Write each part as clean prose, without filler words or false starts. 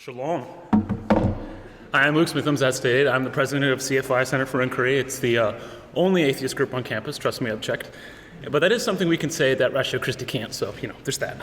Shalom. Hi, I'm Luke Smithams, as stated. I'm the president of CFI, Center for Inquiry. It's the only atheist group on campus. Trust me, I've checked. But that is something we can say that RatioChristi can't, so, there's that.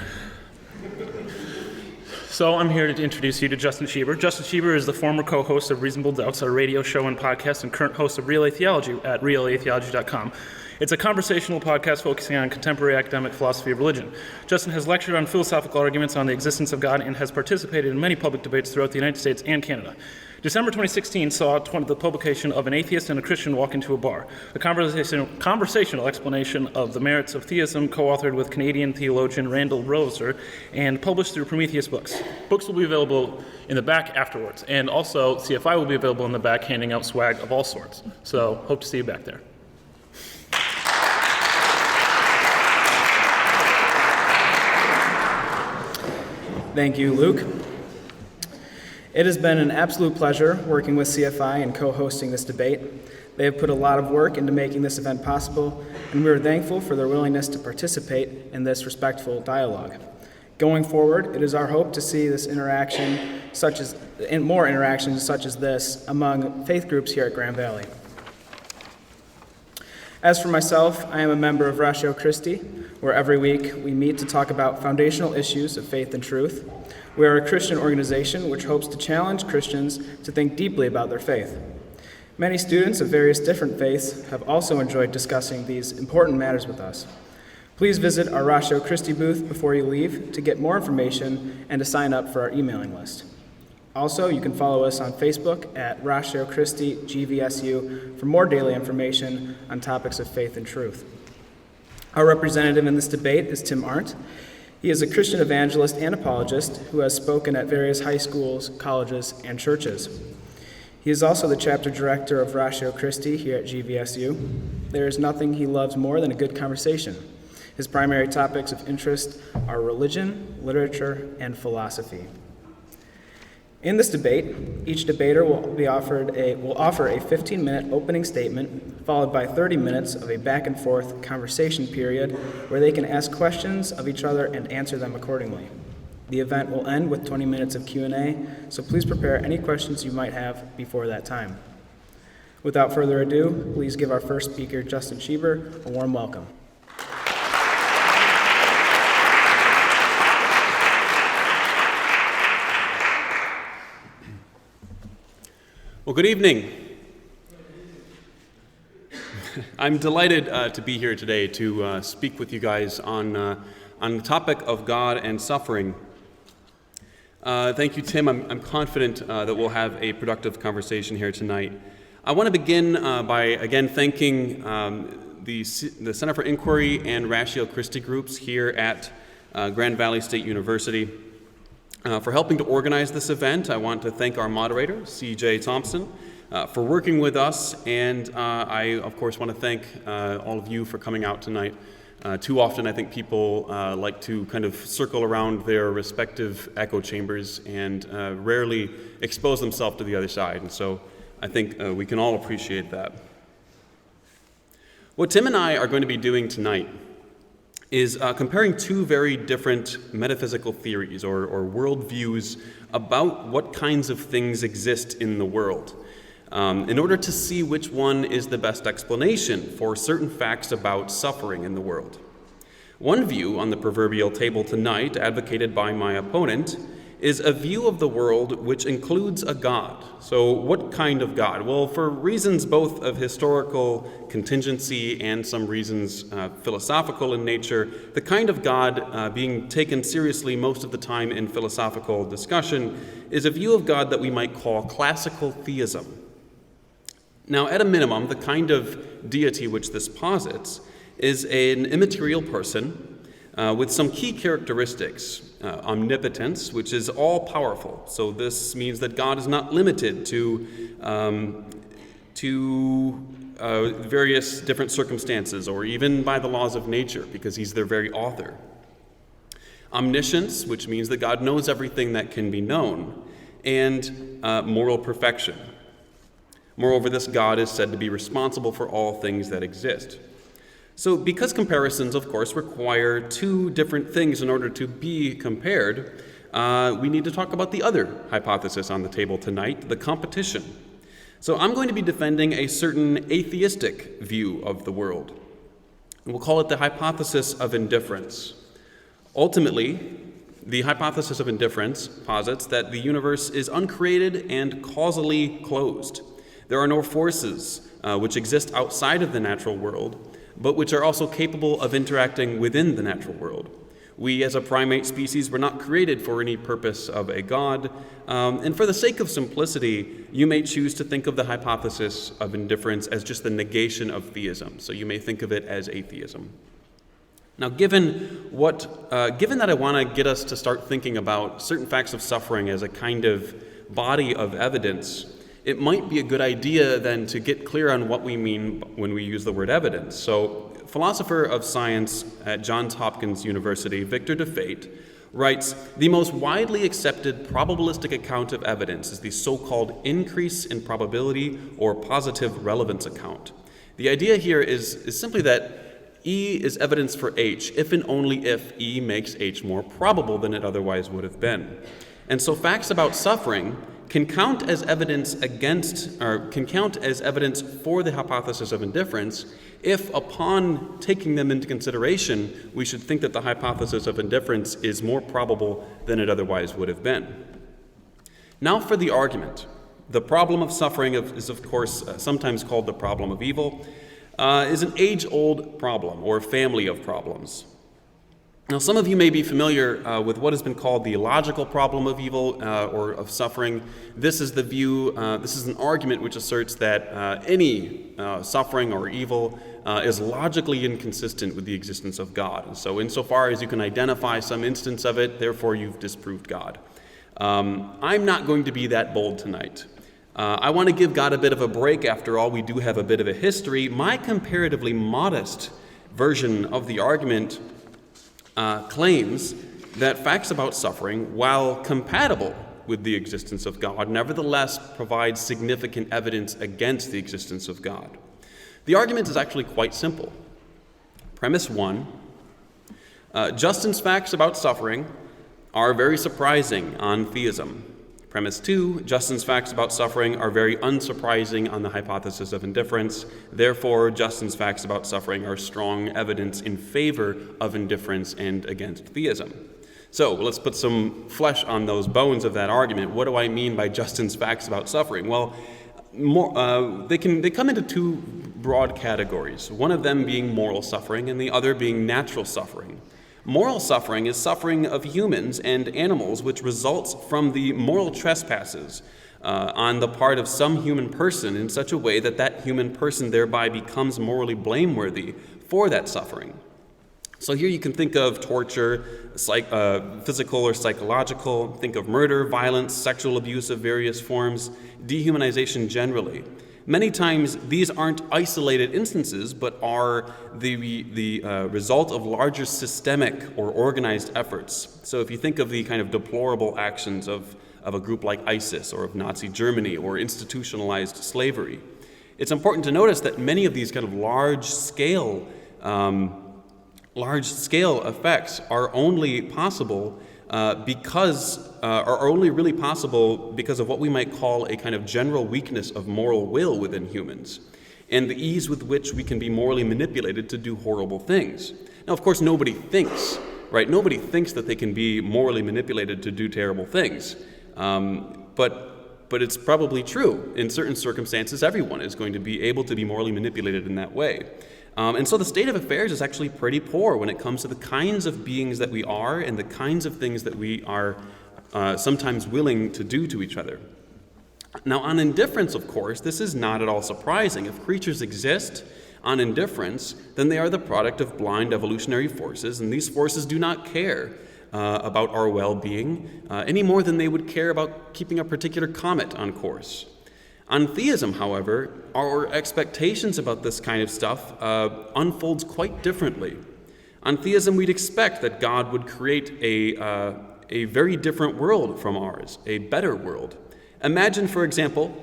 So I'm here to introduce you to Justin Schieber. Justin Schieber is the former co-host of Reasonable Doubts, our radio show and podcast, and current host of Real Atheology at realatheology.com. It's a conversational podcast focusing on contemporary academic philosophy of religion. Justin has lectured on philosophical arguments on the existence of God and has participated in many public debates throughout the United States and Canada. December 2016 saw the publication of An Atheist and a Christian Walk into a Bar, a conversational explanation of the merits of theism, co-authored with Canadian theologian Randall Roser, and published through Prometheus Books. Books will be available in the back afterwards, and also CFI will be available in the back handing out swag of all sorts. So hope to see you back there. Thank you, Luke. It has been an absolute pleasure working with CFI and co-hosting this debate. They have put a lot of work into making this event possible, and we are thankful for their willingness to participate in this respectful dialogue. Going forward, it is our hope to see this more interactions such as this among faith groups here at Grand Valley. As for myself, I am a member of RatioChristi, where every week we meet to talk about foundational issues of faith and truth. We are a Christian organization which hopes to challenge Christians to think deeply about their faith. Many students of various different faiths have also enjoyed discussing these important matters with us. Please visit our RatioChristi booth before you leave to get more information and to sign up for our emailing list. Also, you can follow us on Facebook at RatioChristi GVSU for more daily information on topics of faith and truth. Our representative in this debate is Tim Arndt. He is a Christian evangelist and apologist who has spoken at various high schools, colleges, and churches. He is also the chapter director of RatioChristi here at GVSU. There is nothing he loves more than a good conversation. His primary topics of interest are religion, literature, and philosophy. In this debate, each debater will offer a 15-minute opening statement, followed by 30 minutes of a back-and-forth conversation period where they can ask questions of each other and answer them accordingly. The event will end with 20 minutes of Q&A, so please prepare any questions you might have before that time. Without further ado, please give our first speaker, Justin Schieber, a warm welcome. Well, good evening. I'm delighted to be here today to speak with you guys on the topic of God and suffering. Thank you, Tim. I'm confident that we'll have a productive conversation here tonight. I want to begin by again thanking the Center for Inquiry and RatioChristi groups here at Grand Valley State University. For helping to organize this event. I want to thank our moderator, CJ Thompson, for working with us, and I, of course, want to thank all of you for coming out tonight. Too often, I think people like to kind of circle around their respective echo chambers and rarely expose themselves to the other side, and so I think we can all appreciate that. What Tim and I are going to be doing tonight is comparing two very different metaphysical theories or worldviews about what kinds of things exist in the world, in order to see which one is the best explanation for certain facts about suffering in the world. One view on the proverbial table tonight, advocated by my opponent, is a view of the world which includes a God. So what kind of God? Well, for reasons both of historical contingency and some reasons philosophical in nature, the kind of God being taken seriously most of the time in philosophical discussion is a view of God that we might call classical theism. Now, at a minimum, the kind of deity which this posits is an immaterial person with some key characteristics. Omnipotence, which is all-powerful. So this means that God is not limited to various different circumstances or even by the laws of nature, because he's their very author. Omniscience, which means that God knows everything that can be known. And moral perfection. Moreover, this God is said to be responsible for all things that exist. So because comparisons, of course, require two different things in order to be compared, we need to talk about the other hypothesis on the table tonight, the competition. So I'm going to be defending a certain atheistic view of the world. And we'll call it the hypothesis of indifference. Ultimately, the hypothesis of indifference posits that the universe is uncreated and causally closed. There are no forces which exist outside of the natural world, but which are also capable of interacting within the natural world. We, as a primate species, were not created for any purpose of a god, and for the sake of simplicity, you may choose to think of the hypothesis of indifference as just the negation of theism. So you may think of it as atheism. Now, given that I want to get us to start thinking about certain facts of suffering as a kind of body of evidence, it might be a good idea then to get clear on what we mean when we use the word evidence. So, philosopher of science at Johns Hopkins University, Victor DeFate, writes, "The most widely accepted probabilistic account of evidence is the so-called increase in probability or positive relevance account. The idea here is simply that E is evidence for H if and only if E makes H more probable than it otherwise would have been. And so facts about suffering can count as evidence for the hypothesis of indifference if, upon taking them into consideration, we should think that the hypothesis of indifference is more probable than it otherwise would have been." Now for the argument. The problem of suffering is, of course, sometimes called the problem of evil, is an age-old problem or family of problems. Now, some of you may be familiar with what has been called the logical problem of evil or of suffering. This is the view, this is an argument which asserts that any suffering or evil is logically inconsistent with the existence of God. And so insofar as you can identify some instance of it, therefore you've disproved God. I'm not going to be that bold tonight. I want to give God a bit of a break. After all, we do have a bit of a history. My comparatively modest version of the argument claims that facts about suffering, while compatible with the existence of God, nevertheless provide significant evidence against the existence of God. The argument is actually quite simple. Premise 1, Justin's facts about suffering are very surprising on theism. Premise 2, Justin's facts about suffering are very unsurprising on the hypothesis of indifference. Therefore, Justin's facts about suffering are strong evidence in favor of indifference and against theism. So let's put some flesh on those bones of that argument. What do I mean by Justin's facts about suffering? Well, they come into two broad categories, one of them being moral suffering and the other being natural suffering. Moral suffering is suffering of humans and animals which results from the moral trespasses on the part of some human person in such a way that that human person thereby becomes morally blameworthy for that suffering. So here you can think of torture, physical or psychological, think of murder, violence, sexual abuse of various forms, dehumanization generally. Many times these aren't isolated instances, but are the result of larger systemic or organized efforts. So if you think of the kind of deplorable actions of a group like ISIS or of Nazi Germany or institutionalized slavery, it's important to notice that many of these kind of large-scale effects are only possible are only really possible because of what we might call a kind of general weakness of moral will within humans, and the ease with which we can be morally manipulated to do horrible things. Now, of course, nobody thinks that they can be morally manipulated to do terrible things, but it's probably true. In certain circumstances, everyone is going to be able to be morally manipulated in that way. And so the state of affairs is actually pretty poor when it comes to the kinds of beings that we are and the kinds of things that we are sometimes willing to do to each other. Now, on indifference, of course, this is not at all surprising. If creatures exist on indifference, then they are the product of blind evolutionary forces, and these forces do not care about our well-being any more than they would care about keeping a particular comet on course. On theism, however, our expectations about this kind of stuff unfolds quite differently. On theism, we'd expect that God would create a very different world from ours, a better world. Imagine, for example,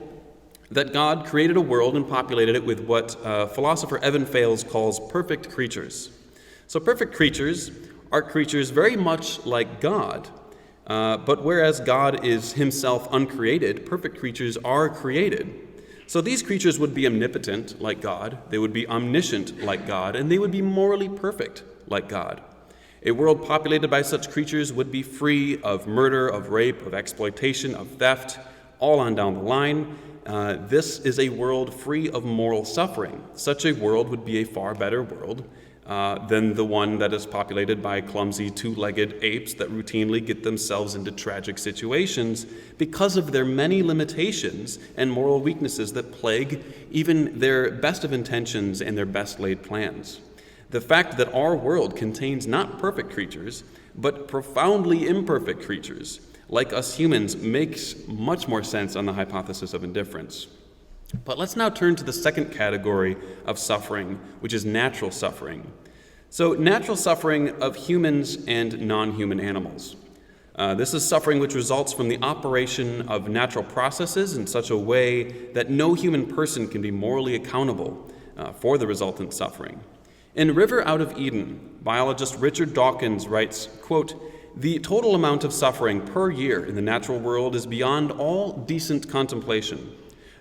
that God created a world and populated it with what philosopher Evan Fales calls perfect creatures. So perfect creatures are creatures very much like God, But whereas God is himself uncreated, perfect creatures are created. So these creatures would be omnipotent like God, they would be omniscient like God, and they would be morally perfect like God. A world populated by such creatures would be free of murder, of rape, of exploitation, of theft, all on down the line. This is a world free of moral suffering. Such a world would be a far better world than the one that is populated by clumsy two-legged apes that routinely get themselves into tragic situations because of their many limitations and moral weaknesses that plague even their best of intentions and their best laid plans. The fact that our world contains not perfect creatures, but profoundly imperfect creatures, like us humans, makes much more sense on the hypothesis of indifference. But let's now turn to the second category of suffering, which is natural suffering. So, natural suffering of humans and non-human animals. This is suffering which results from the operation of natural processes in such a way that no human person can be morally accountable for the resultant suffering. In River Out of Eden, biologist Richard Dawkins writes, quote, "The total amount of suffering per year in the natural world is beyond all decent contemplation.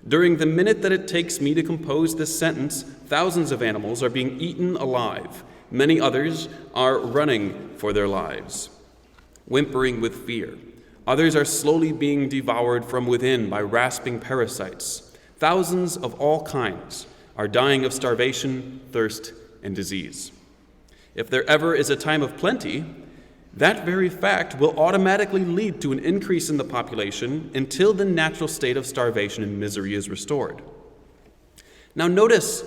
During the minute that it takes me to compose this sentence, thousands of animals are being eaten alive. Many others are running for their lives, whimpering with fear. Others are slowly being devoured from within by rasping parasites. Thousands of all kinds are dying of starvation, thirst, and disease. If there ever is a time of plenty, that very fact will automatically lead to an increase in the population until the natural state of starvation and misery is restored." Now notice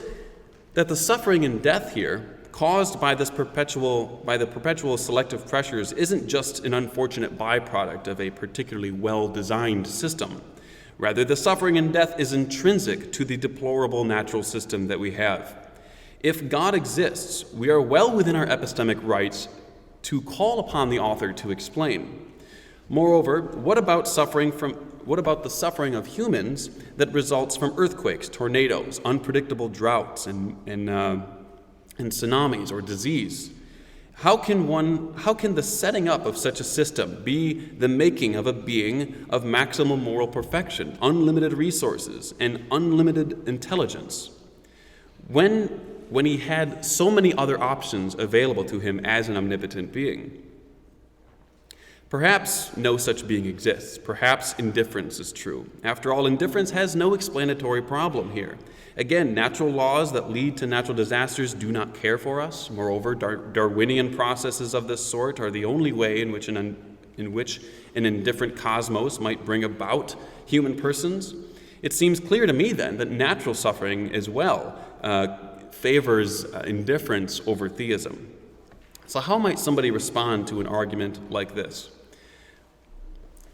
that the suffering and death here caused by the perpetual selective pressures isn't just an unfortunate byproduct of a particularly well-designed system. Rather, the suffering and death is intrinsic to the deplorable natural system that we have. If God exists, we are well within our epistemic rights to call upon the author to explain. Moreover, what about the suffering of humans that results from earthquakes, tornadoes, unpredictable droughts, and tsunamis or disease? How can the setting up of such a system be the making of a being of maximum moral perfection, unlimited resources, and unlimited intelligence, when he had so many other options available to him as an omnipotent being? Perhaps no such being exists. Perhaps indifference is true. After all, indifference has no explanatory problem here. Again, natural laws that lead to natural disasters do not care for us. Moreover, Darwinian processes of this sort are the only way in which an indifferent cosmos might bring about human persons. It seems clear to me, then, that natural suffering as well favors indifference over theism. So how might somebody respond to an argument like this?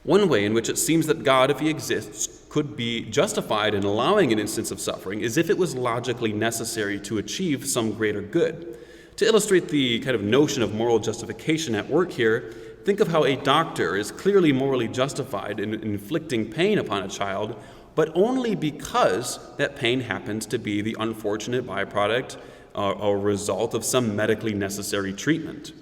One way in which it seems that God, if he exists, could be justified in allowing an instance of suffering is if it was logically necessary to achieve some greater good. To illustrate the kind of notion of moral justification at work here, think of how a doctor is clearly morally justified in inflicting pain upon a child, but only because that pain happens to be the unfortunate byproduct or result of some medically necessary treatment.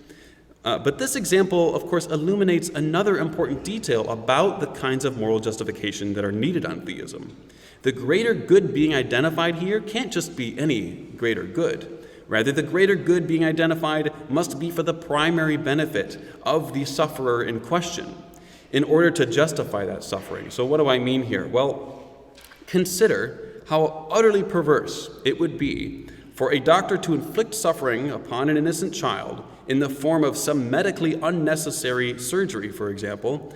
But this example, of course, illuminates another important detail about the kinds of moral justification that are needed on theism. The greater good being identified here can't just be any greater good. Rather, the greater good being identified must be for the primary benefit of the sufferer in question in order to justify that suffering. So what do I mean here? Well, consider how utterly perverse it would be for a doctor to inflict suffering upon an innocent child in the form of some medically unnecessary surgery, for example,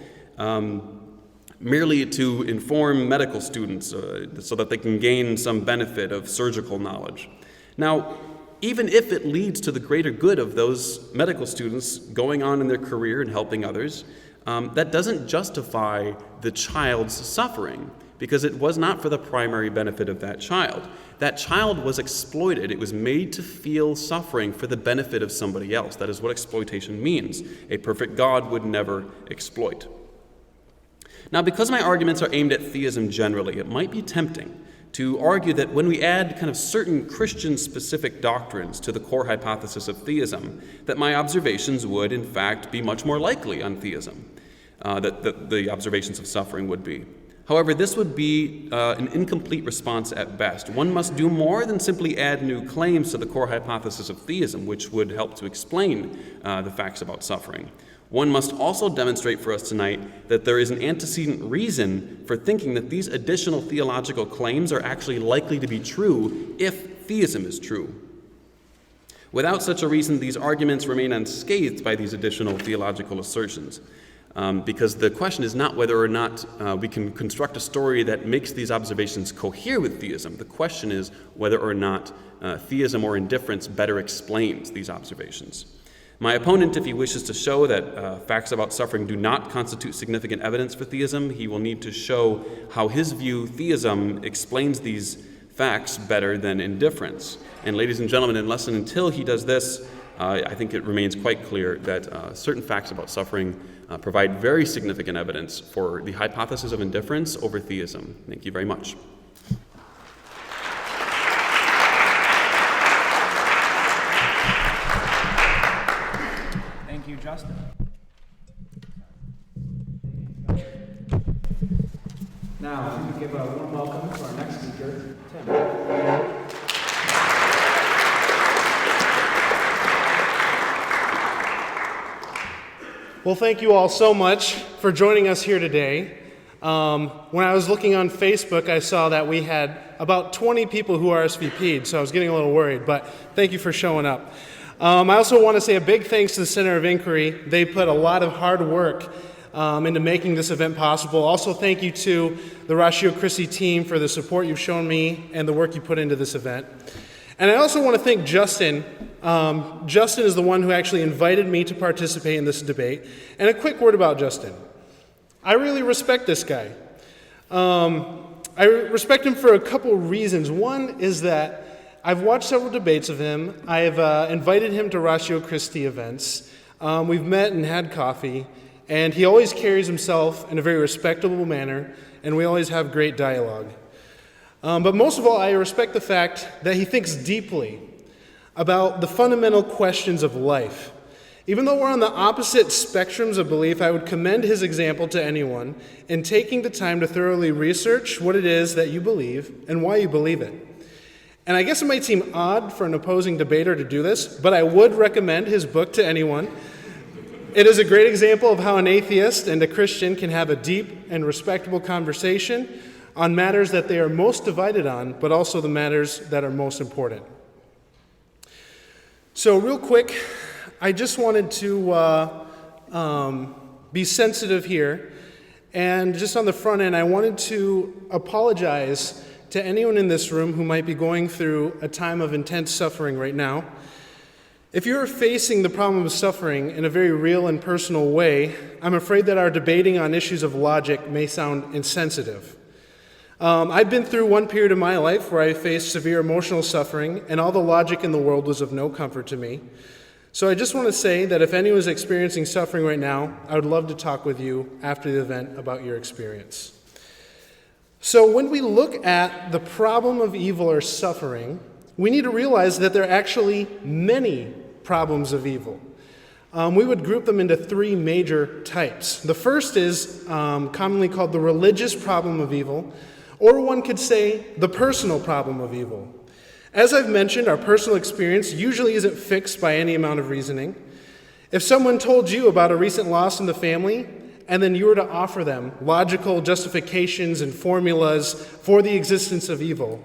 merely to inform medical students so that they can gain some benefit of surgical knowledge. Now, even if it leads to the greater good of those medical students going on in their career and helping others, that doesn't justify the child's suffering, because it was not for the primary benefit of that child. That child was exploited. It was made to feel suffering for the benefit of somebody else. That is what exploitation means. A perfect God would never exploit. Now, because my arguments are aimed at theism generally, it might be tempting to argue that when we add kind of certain Christian-specific doctrines to the core hypothesis of theism, that my observations would, in fact, be much more likely on theism. that the observations of suffering would be. However, this would be an incomplete response at best. One must do more than simply add new claims to the core hypothesis of theism, which would help to explain the facts about suffering. One must also demonstrate for us tonight that there is an antecedent reason for thinking that these additional theological claims are actually likely to be true if theism is true. Without such a reason, these arguments remain unscathed by these additional theological assertions. Because the question is not whether or not we can construct a story that makes these observations cohere with theism. The question is whether or not theism or indifference better explains these observations. My opponent, if he wishes to show that facts about suffering do not constitute significant evidence for theism, he will need to show how his view, theism, explains these facts better than indifference. And ladies and gentlemen, unless and until he does this, I think it remains quite clear that certain facts about suffering provide very significant evidence for the hypothesis of indifference over theism. Thank you very much. Thank you, Justin. Now, we can give a warm welcome to our next speaker, Tim. Well, thank you all so much for joining us here today. When I was looking on Facebook, I saw that we had about 20 people who RSVP'd, so I was getting a little worried, but thank you for showing up. I also want to say a big thanks to the Center of Inquiry. They put a lot of hard work into making this event possible. Also, thank you to the RatioChristi team for the support you've shown me and the work you put into this event. And I also want to thank Justin. Justin is the one who actually invited me to participate in this debate. And a quick word about Justin. I really respect this guy. I respect him for a couple reasons. One is that I've watched several debates of him. I've invited him to RatioChristi events. We've met and had coffee. And he always carries himself in a very respectable manner. And we always have great dialogue. But most of all, I respect the fact that he thinks deeply about the fundamental questions of life. Even though we're on the opposite spectrums of belief, I would commend his example to anyone in taking the time to thoroughly research what it is that you believe and why you believe it. And I guess it might seem odd for an opposing debater to do this, but I would recommend his book to anyone. It is a great example of how an atheist and a Christian can have a deep and respectable conversation on matters that they are most divided on, but also the matters that are most important. So real quick, I just wanted to be sensitive here. And just on the front end, I wanted to apologize to anyone in this room who might be going through a time of intense suffering right now. If you're facing the problem of suffering in a very real and personal way, I'm afraid that our debating on issues of logic may sound insensitive. I've been through one period of my life where I faced severe emotional suffering, and all the logic in the world was of no comfort to me. So I just want to say that if anyone is experiencing suffering right now, I would love to talk with you after the event about your experience. So when we look at the problem of evil or suffering, we need to realize that there are actually many problems of evil. We would group them into three major types. The first is commonly called the religious problem of evil, or one could say the personal problem of evil. As I've mentioned, our personal experience usually isn't fixed by any amount of reasoning. If someone told you about a recent loss in the family, and then you were to offer them logical justifications and formulas for the existence of evil,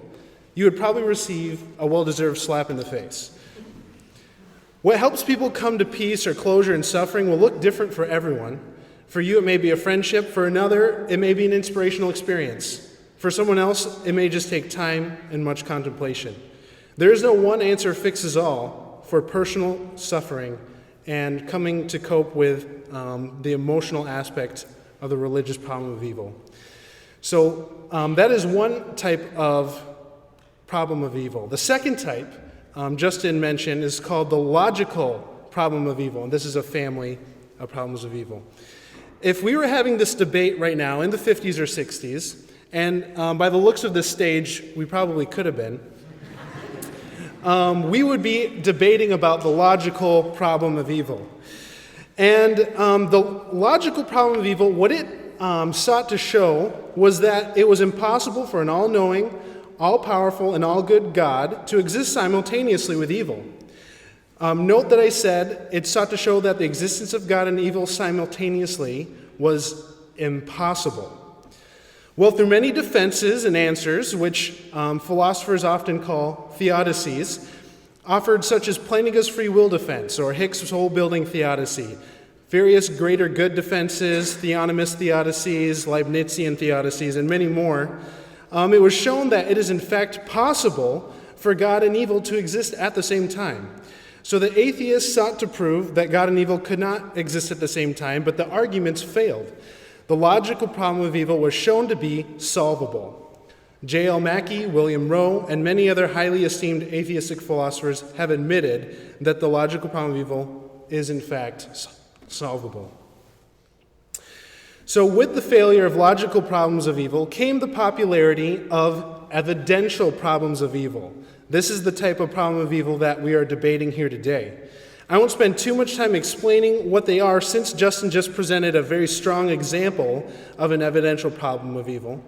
you would probably receive a well-deserved slap in the face. What helps people come to peace or closure in suffering will look different for everyone. For you, it may be a friendship. For another, it may be an inspirational experience. For someone else, it may just take time and much contemplation. There is no one answer fixes all for personal suffering and coming to cope with the emotional aspect of the religious problem of evil. So that is one type of problem of evil. The second type, Justin mentioned, is called the logical problem of evil, and this is a family of problems of evil. If we were having this debate right now in the 50s or 60s, and by the looks of this stage, we probably could have been, we would be debating about the logical problem of evil. And the logical problem of evil, what it sought to show was that it was impossible for an all-knowing, all-powerful, and all-good God to exist simultaneously with evil. Note that I said it sought to show that the existence of God and evil simultaneously was impossible. Well, through many defenses and answers, which philosophers often call theodicies, offered such as Plantinga's free will defense or Hicks' whole-building theodicy, various greater good defenses, theonomist theodicies, Leibnizian theodicies, and many more, it was shown that it is in fact possible for God and evil to exist at the same time. So the atheists sought to prove that God and evil could not exist at the same time, but the arguments failed. The logical problem of evil was shown to be solvable. J.L. Mackie, William Rowe, and many other highly esteemed atheistic philosophers have admitted that the logical problem of evil is in fact solvable. So with the failure of logical problems of evil came the popularity of evidential problems of evil. This is the type of problem of evil that we are debating here today. I won't spend too much time explaining what they are, since Justin just presented a very strong example of an evidential problem of evil.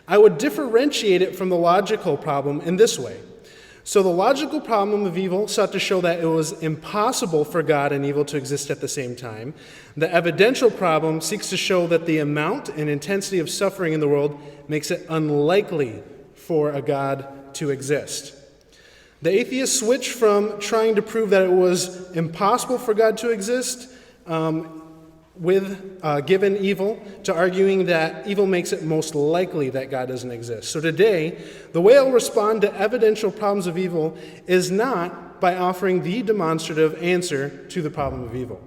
I would differentiate it from the logical problem in this way. So the logical problem of evil sought to show that it was impossible for God and evil to exist at the same time. The evidential problem seeks to show that the amount and intensity of suffering in the world makes it unlikely for a God to exist. The atheists switched from trying to prove that it was impossible for God to exist given evil, to arguing that evil makes it most likely that God doesn't exist. So today, the way I'll respond to evidential problems of evil is not by offering the demonstrative answer to the problem of evil.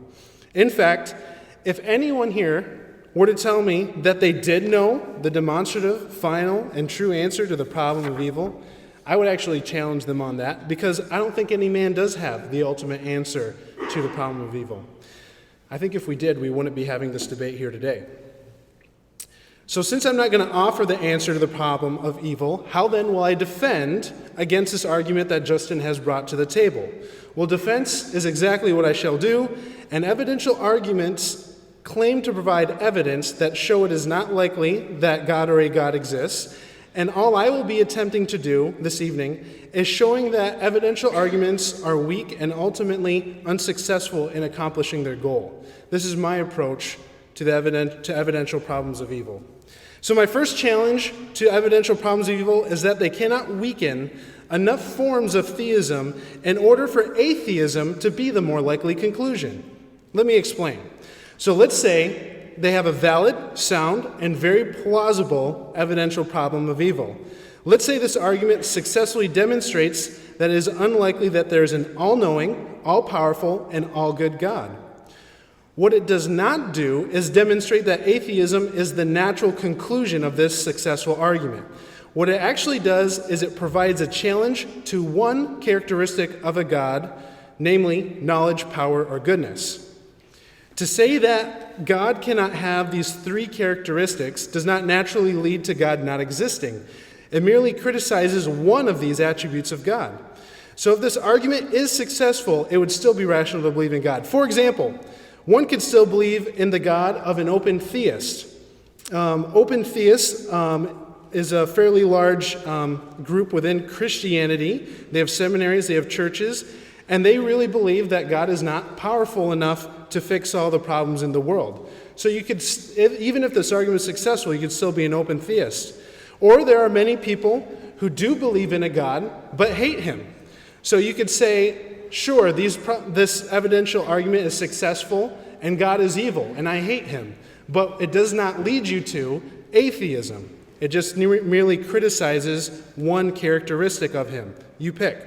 In fact, if anyone here were to tell me that they did know the demonstrative, final, and true answer to the problem of evil, I would actually challenge them on that, because I don't think any man does have the ultimate answer to the problem of evil. I think if we did, we wouldn't be having this debate here today. So since I'm not going to offer the answer to the problem of evil, how then will I defend against this argument that Justin has brought to the table? Well, defense is exactly what I shall do, and evidential arguments claim to provide evidence that show it is not likely that God or a God exists. And all I will be attempting to do this evening is showing that evidential arguments are weak and ultimately unsuccessful in accomplishing their goal. This is my approach to evidential problems of evil. So my first challenge to evidential problems of evil is that they cannot weaken enough forms of theism in order for atheism to be the more likely conclusion. Let me explain. So let's say they have a valid, sound, and very plausible evidential problem of evil. Let's say this argument successfully demonstrates that it is unlikely that there is an all-knowing, all-powerful, and all-good God. What it does not do is demonstrate that atheism is the natural conclusion of this successful argument. What it actually does is it provides a challenge to one characteristic of a God, namely knowledge, power, or goodness. To say that God cannot have these three characteristics does not naturally lead to God not existing. It merely criticizes one of these attributes of God. So if this argument is successful, it would still be rational to believe in God. For example, one could still believe in the God of an open theist. Open theists is a fairly large group within Christianity. They have seminaries, they have churches, and they really believe that God is not powerful enough to fix all the problems in the world. So you could, even if this argument is successful, you could still be an open theist. Or there are many people who do believe in a God, but hate him. So you could say, sure, this evidential argument is successful, and God is evil, and I hate him. But it does not lead you to atheism. It just merely criticizes one characteristic of him. You pick.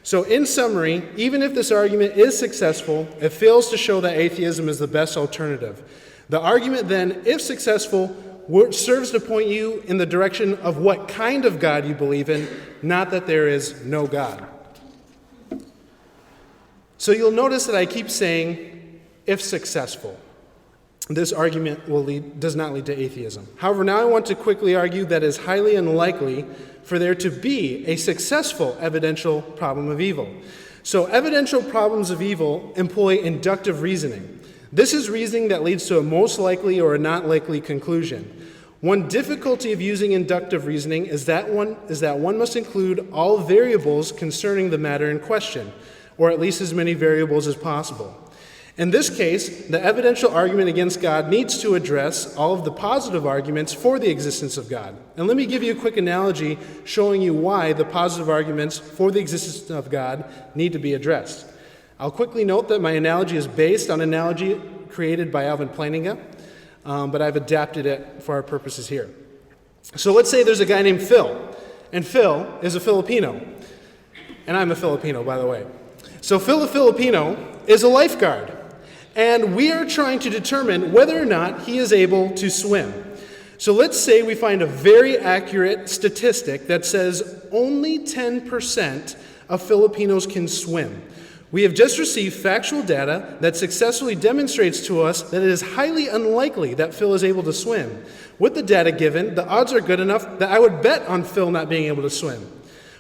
So in summary, even if this argument is successful, it fails to show that atheism is the best alternative. The argument then, if successful, serves to point you in the direction of what kind of God you believe in, not that there is no God. So you'll notice that I keep saying, if successful. This argument does not lead to atheism. However, now I want to quickly argue that it is highly unlikely for there to be a successful evidential problem of evil. So evidential problems of evil employ inductive reasoning. This is reasoning that leads to a most likely or a not likely conclusion. One difficulty of using inductive reasoning is that one must include all variables concerning the matter in question, or at least as many variables as possible. In this case, the evidential argument against God needs to address all of the positive arguments for the existence of God. And let me give you a quick analogy showing you why the positive arguments for the existence of God need to be addressed. I'll quickly note that my analogy is based on an analogy created by Alvin Plantinga, but I've adapted it for our purposes here. So let's say there's a guy named Phil, and Phil is a Filipino. And I'm a Filipino, by the way. So Phil the Filipino is a lifeguard. And we are trying to determine whether or not he is able to swim. So let's say we find a very accurate statistic that says only 10% of Filipinos can swim. We have just received factual data that successfully demonstrates to us that it is highly unlikely that Phil is able to swim. With the data given, the odds are good enough that I would bet on Phil not being able to swim.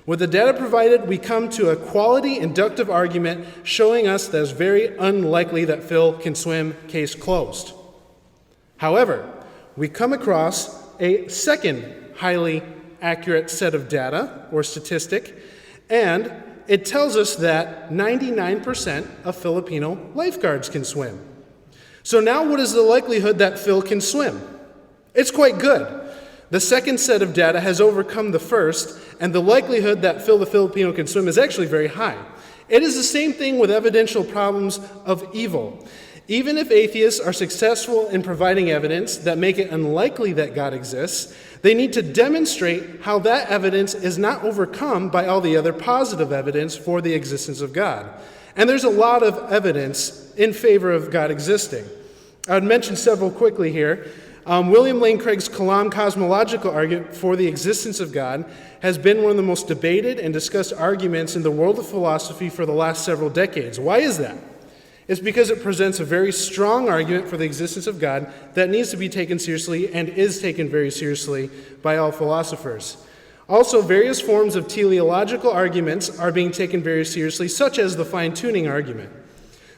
With the data provided, we come to a quality inductive argument showing us that it's very unlikely that Phil can swim, case closed. However, we come across a second highly accurate set of data or statistic, and it tells us that 99% of Filipino lifeguards can swim. So now what is the likelihood that Phil can swim? It's quite good. The second set of data has overcome the first, and the likelihood that Phil the Filipino can swim is actually very high. It is the same thing with evidential problems of evil. Even if atheists are successful in providing evidence that make it unlikely that God exists, they need to demonstrate how that evidence is not overcome by all the other positive evidence for the existence of God. And there's a lot of evidence in favor of God existing. I would mention several quickly here. William Lane Craig's Kalam cosmological argument for the existence of God has been one of the most debated and discussed arguments in the world of philosophy for the last several decades. Why is that? It's because it presents a very strong argument for the existence of God that needs to be taken seriously and is taken very seriously by all philosophers. Also, various forms of teleological arguments are being taken very seriously, such as the fine-tuning argument.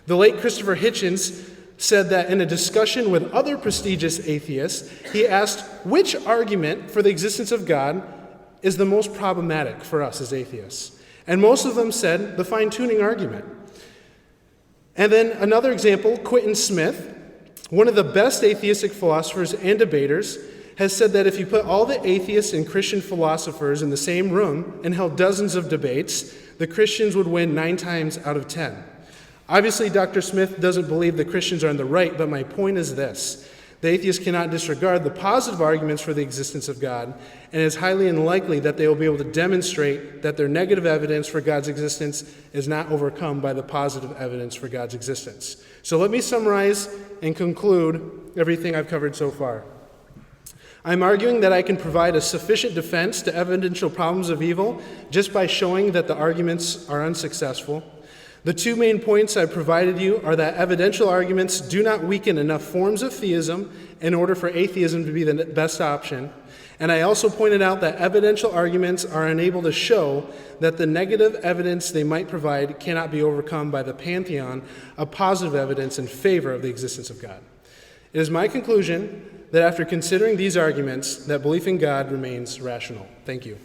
The late Christopher Hitchens said that in a discussion with other prestigious atheists, he asked which argument for the existence of God is the most problematic for us as atheists. And most of them said the fine-tuning argument. And then another example, Quinton Smith, one of the best atheistic philosophers and debaters, has said that if you put all the atheists and Christian philosophers in the same room and held dozens of debates, the Christians would win 9 times out of 10. Obviously, Dr. Smith doesn't believe the Christians are in the right, but my point is this. The atheists cannot disregard the positive arguments for the existence of God, and it is highly unlikely that they will be able to demonstrate that their negative evidence for God's existence is not overcome by the positive evidence for God's existence. So let me summarize and conclude everything I've covered so far. I'm arguing that I can provide a sufficient defense to evidential problems of evil just by showing that the arguments are unsuccessful. The 2 main points I provided you are that evidential arguments do not weaken enough forms of theism in order for atheism to be the best option. And I also pointed out that evidential arguments are unable to show that the negative evidence they might provide cannot be overcome by the pantheon of positive evidence in favor of the existence of God. It is my conclusion that after considering these arguments, that belief in God remains rational. Thank you.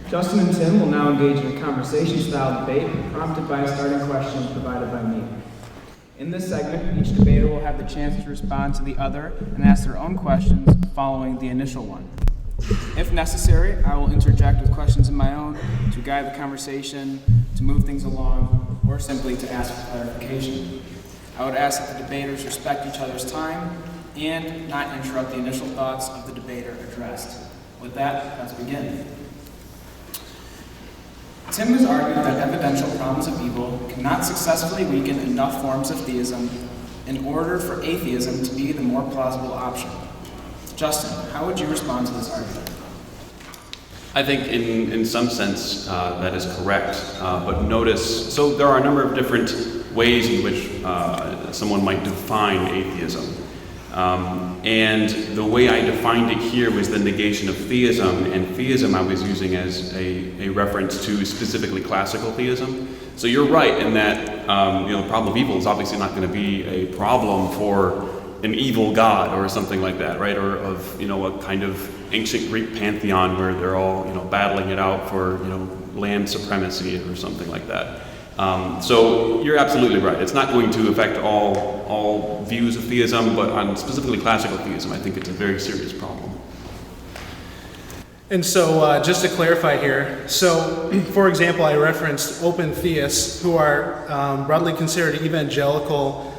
Justin and Tim will now engage in a conversation-style debate prompted by a starting question provided by me. In this segment, each debater will have the chance to respond to the other and ask their own questions following the initial one. If necessary, I will interject with questions of my own to guide the conversation, to move things along, or simply to ask for clarification. I would ask that the debaters respect each other's time and not interrupt the initial thoughts of the debater addressed. With that, let's begin. Tim has argued that evidential problems of evil cannot successfully weaken enough forms of theism in order for atheism to be the more plausible option. Justin, how would you respond to this argument? I think in some sense that is correct, but notice, so there are a number of different ways in which someone might define atheism. And the way I defined it here was the negation of theism, and theism I was using as a reference to specifically classical theism. So you're right in that the problem of evil is obviously not going to be a problem for an evil god or something like that, right? Or of a kind of ancient Greek pantheon where they're all battling it out for land supremacy or something like that. So you're absolutely right. It's not going to affect all views of theism, but on specifically classical theism, I think it's a very serious problem. And so just to clarify here, so for example, I referenced open theists who are broadly considered evangelical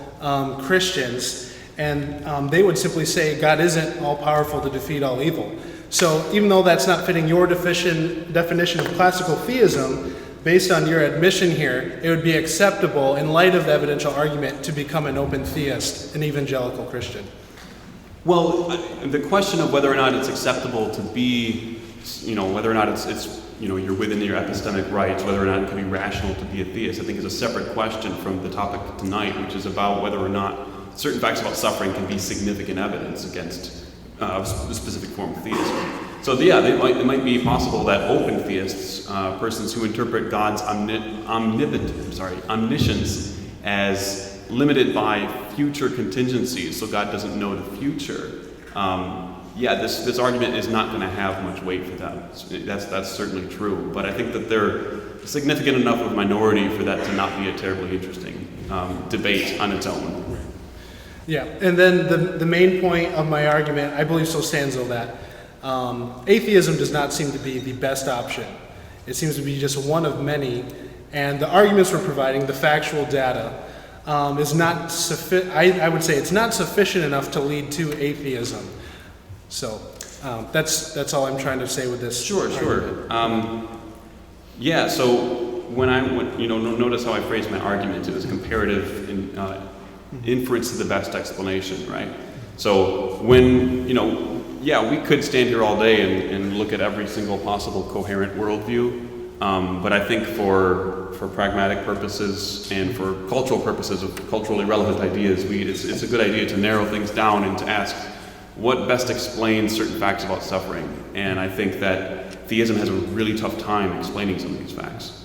Christians, and they would simply say God isn't all-powerful to defeat all evil. So even though that's not fitting your definition of classical theism, based on your admission here, it would be acceptable in light of the evidential argument to become an open theist, an evangelical Christian. Well, the question of whether or not it's acceptable to be, whether or not it's you're within your epistemic rights, whether or not it can be rational to be a theist, I think is a separate question from the topic tonight, which is about whether or not certain facts about suffering can be significant evidence against a specific form of theism. So yeah, it might be possible that open theists, persons who interpret God's omniscience as limited by future contingencies, so God doesn't know the future. This argument is not going to have much weight for them. That's certainly true. But I think that they're significant enough of a minority for that to not be a terribly interesting debate on its own. Yeah, and then the main point of my argument, I believe so stanzo that atheism does not seem to be the best option. It seems to be just one of many, and the arguments we're providing, the factual data, is not I would say it's not sufficient enough to lead to atheism. So that's all I'm trying to say with this. Sure. So when I notice how I phrased my argument, it was comparative inference to the best explanation, right? So when we could stand here all day and look at every single possible coherent worldview, but I think for pragmatic purposes and for cultural purposes of culturally relevant ideas, it's a good idea to narrow things down and to ask what best explains certain facts about suffering. And I think that theism has a really tough time explaining some of these facts,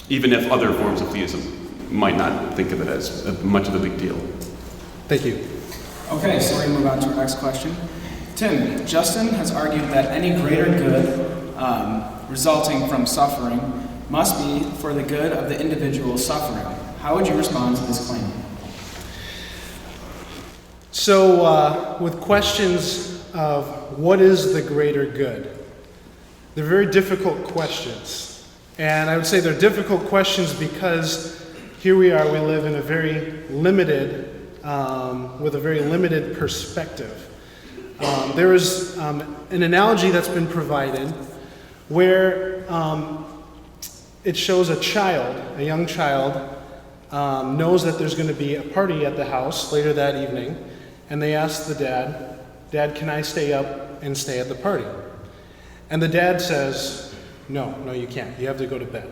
even if other forms of theism might not think of it as much of a big deal. Thank you. Okay, so we move on to our next question. Tim, Justin has argued that any greater good resulting from suffering must be for the good of the individual suffering. How would you respond to this claim? So with questions of what is the greater good, they're very difficult questions. And I would say they're difficult questions because here we are, we live in a very limited, with a very limited perspective. There is an analogy that's been provided where it shows a young child, knows that there's going to be a party at the house later that evening, and they ask the Dad, can I stay up and stay at the party? And the dad says, no, you can't. You have to go to bed.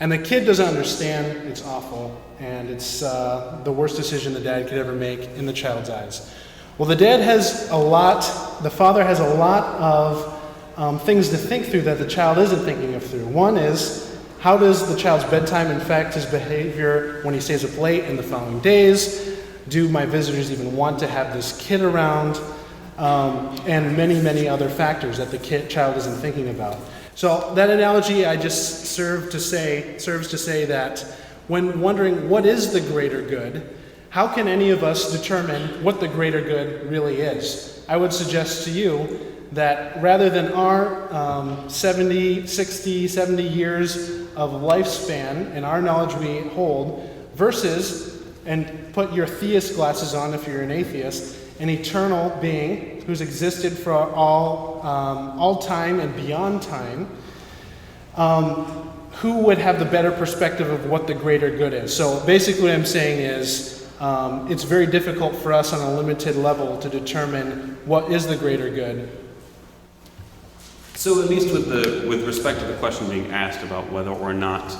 And the kid doesn't understand, it's awful, and it's the worst decision the dad could ever make in the child's eyes. Well, the father has a lot of things to think through that the child isn't thinking of through. One is, how does the child's bedtime affect his behavior when he stays up late in the following days? Do my visitors even want to have this kid around? And many, many other factors that the child isn't thinking about. So that analogy I just serves to say that when wondering what is the greater good, how can any of us determine what the greater good really is? I would suggest to you that rather than our 60, 70 years of lifespan and our knowledge we hold versus, and put your theist glasses on if you're an atheist, an eternal being who's existed for all time and beyond time, who would have the better perspective of what the greater good is? So basically what I'm saying is it's very difficult for us on a limited level to determine what is the greater good. So at least with respect to the question being asked about whether or not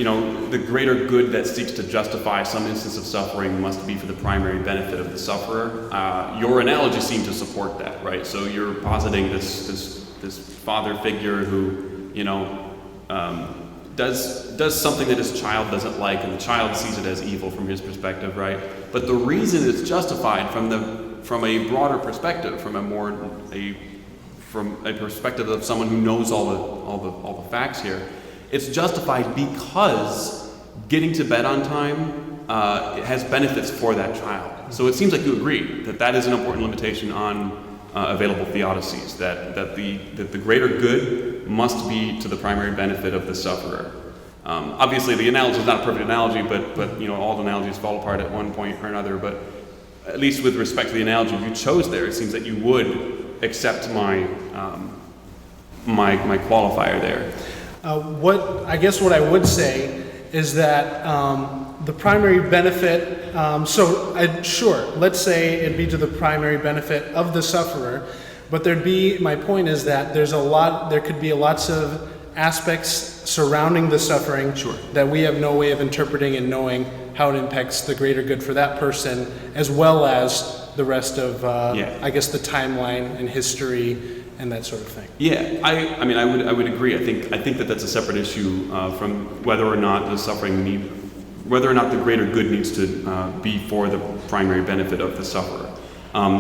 the greater good that seeks to justify some instance of suffering must be for the primary benefit of the sufferer. Your analogy seemed to support that, right? So you're positing this father figure who, does something that his child doesn't like, and the child sees it as evil from his perspective, right? But the reason it's justified from a broader perspective, from a perspective of someone who knows all the facts here, it's justified because getting to bed on time has benefits for that child. So it seems like you agree that is an important limitation on available theodicies, that the greater good must be to the primary benefit of the sufferer. Obviously, the analogy is not a perfect analogy, but all the analogies fall apart at one point or another. But at least with respect to the analogy you chose there, it seems that you would accept my qualifier there. What I would say is that the primary benefit, sure, let's say it'd be to the primary benefit of the sufferer, but my point is that there could be lots of aspects surrounding the suffering that we have no way of interpreting and knowing how it impacts the greater good for that person, as well as the rest of, the timeline and history and that sort of thing. Yeah, I would agree. I think that's a separate issue from whether or not the greater good needs to be for the primary benefit of the sufferer.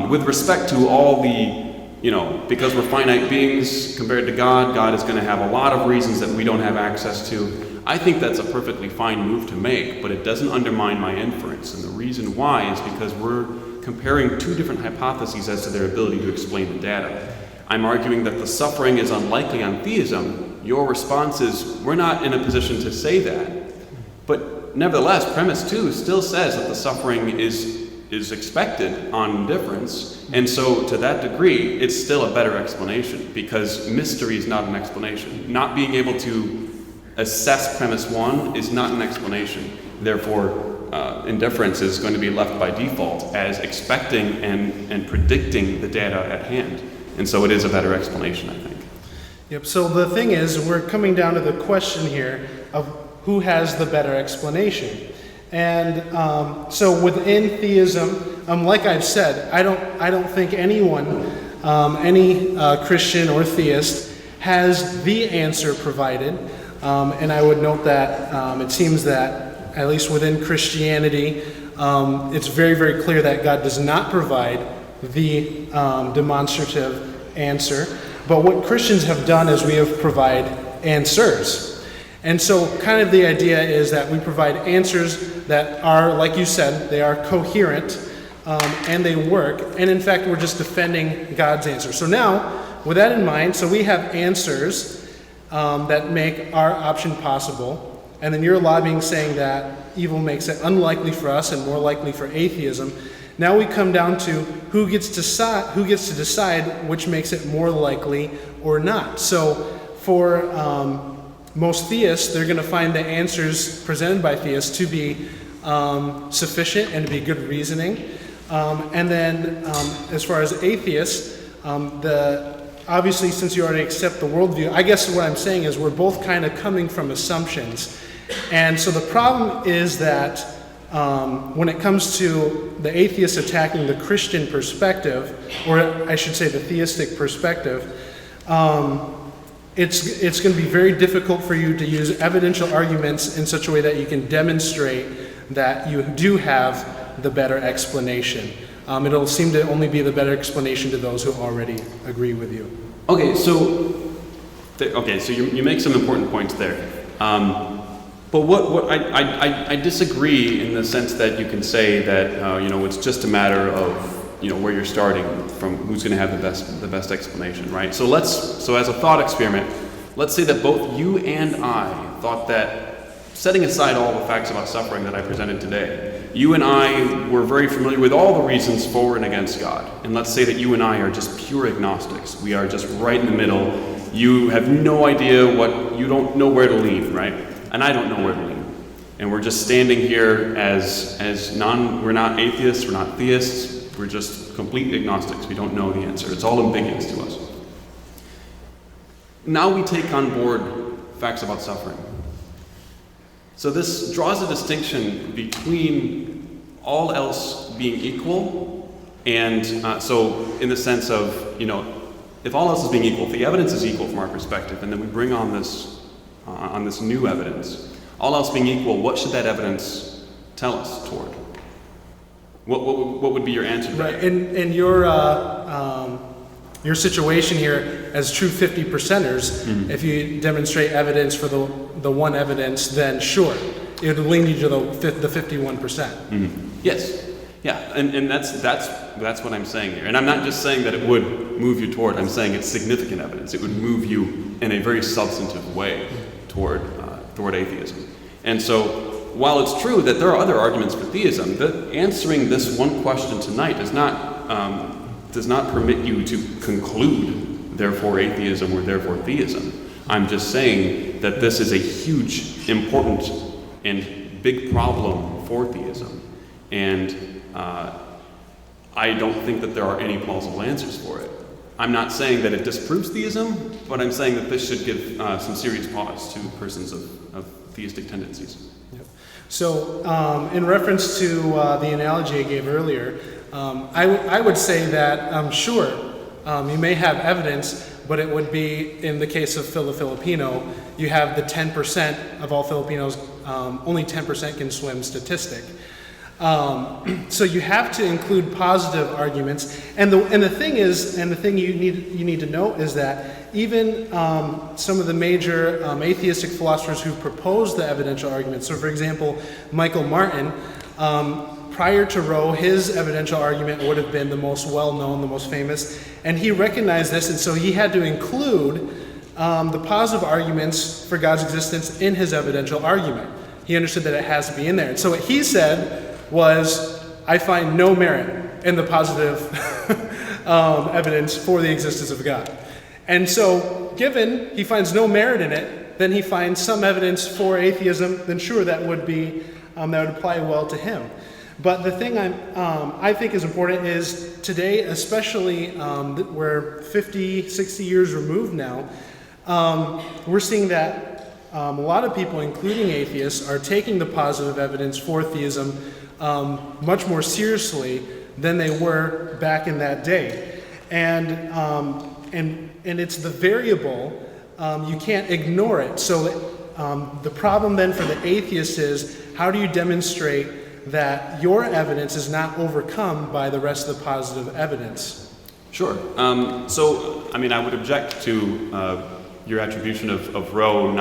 With respect to all the, because we're finite beings compared to God, God is going to have a lot of reasons that we don't have access to. I think that's a perfectly fine move to make, but it doesn't undermine my inference. And the reason why is because we're comparing two different hypotheses as to their ability to explain the data. I'm arguing that the suffering is unlikely on theism. Your response is, we're not in a position to say that. But nevertheless, premise 2 still says that the suffering is expected on difference. And so to that degree, it's still a better explanation, because mystery is not an explanation. Not being able to assess premise 1 is not an explanation. Therefore, indifference is going to be left by default as expecting and predicting the data at hand. And so it is a better explanation, I think. Yep, so the thing is, we're coming down to the question here of who has the better explanation. And so within theism, like I've said, I don't think anyone, any Christian or theist, has the answer provided. And I would note that it seems that, at least within Christianity, it's very, very clear that God does not provide the demonstrative answer. But what Christians have done is we have provide answers. And so kind of the idea is that we provide answers that are, like you said, they are coherent and they work. And in fact, we're just defending God's answer. So now, with that in mind, so we have answers that make our option possible. And then you're lobbying saying that evil makes it unlikely for us and more likely for atheism. Now we come down to who gets to decide which makes it more likely or not. So for most theists, they're going to find the answers presented by theists to be sufficient and to be good reasoning. And then as far as atheists, obviously since you already accept the worldview, I guess what I'm saying is we're both kind of coming from assumptions. And so the problem is that when it comes to the atheist attacking the Christian perspective, or I should say the theistic perspective, it's going to be very difficult for you to use evidential arguments in such a way that you can demonstrate that you do have the better explanation. It'll seem to only be the better explanation to those who already agree with you. Okay, so you make some important points there. But what I disagree in the sense that you can say that it's just a matter of where you're starting from, who's going to have the best explanation, right? So as a thought experiment, let's say that both you and I thought that, setting aside all the facts about suffering that I presented today, you and I were very familiar with all the reasons for and against God. And let's say that you and I are just pure agnostics. We are just right in the middle. You have no idea you don't know where to lean, right? And I don't know where to lean. And we're just standing here we're not atheists, we're not theists, we're just complete agnostics. We don't know the answer. It's all ambiguous to us. Now we take on board facts about suffering. So this draws a distinction between all else being equal, and so in the sense of, if all else is being equal, if the evidence is equal from our perspective, and then we bring on this new evidence, all else being equal, what should that evidence tell us toward? What would be your answer to that? Right, in your situation here as true 50%ers, if you demonstrate evidence for the one evidence, then sure, it would lean you to the 51%. Yes, yeah, and that's what I'm saying here. And I'm not just saying that it would move you toward, I'm saying it's significant evidence. It would move you in a very substantive way toward atheism. And so, while it's true that there are other arguments for theism, answering this one question tonight does not permit you to conclude, therefore atheism or therefore theism. I'm just saying that this is a huge, important, and big problem for theism. And I don't think that there are any plausible answers for it. I'm not saying that it disproves theism, but I'm saying that this should give some serious pause to persons of theistic tendencies. Yep. So, in reference to the analogy I gave earlier, I would say that, sure, you may have evidence, but it would be, in the case of Filipino, you have the 10% of all Filipinos, only 10% can swim statistic. So you have to include positive arguments, and the thing you need to know is that even some of the major atheistic philosophers who proposed the evidential argument. So, for example, Michael Martin, prior to Roe, his evidential argument would have been the most well-known, the most famous, and he recognized this, and so he had to include the positive arguments for God's existence in his evidential argument. He understood that it has to be in there, and so what he said was, I find no merit in the positive evidence for the existence of God. And so, given he finds no merit in it, then he finds some evidence for atheism, then sure, that would apply well to him. But the thing I think is important is today, especially we're 50, 60 years removed now, we're seeing that a lot of people, including atheists, are taking the positive evidence for theism much more seriously than they were back in that day. And it's the variable, you can't ignore it. So the problem then for the atheist is, how do you demonstrate that your evidence is not overcome by the rest of the positive evidence? Sure. So, I would object to your attribution of Roe,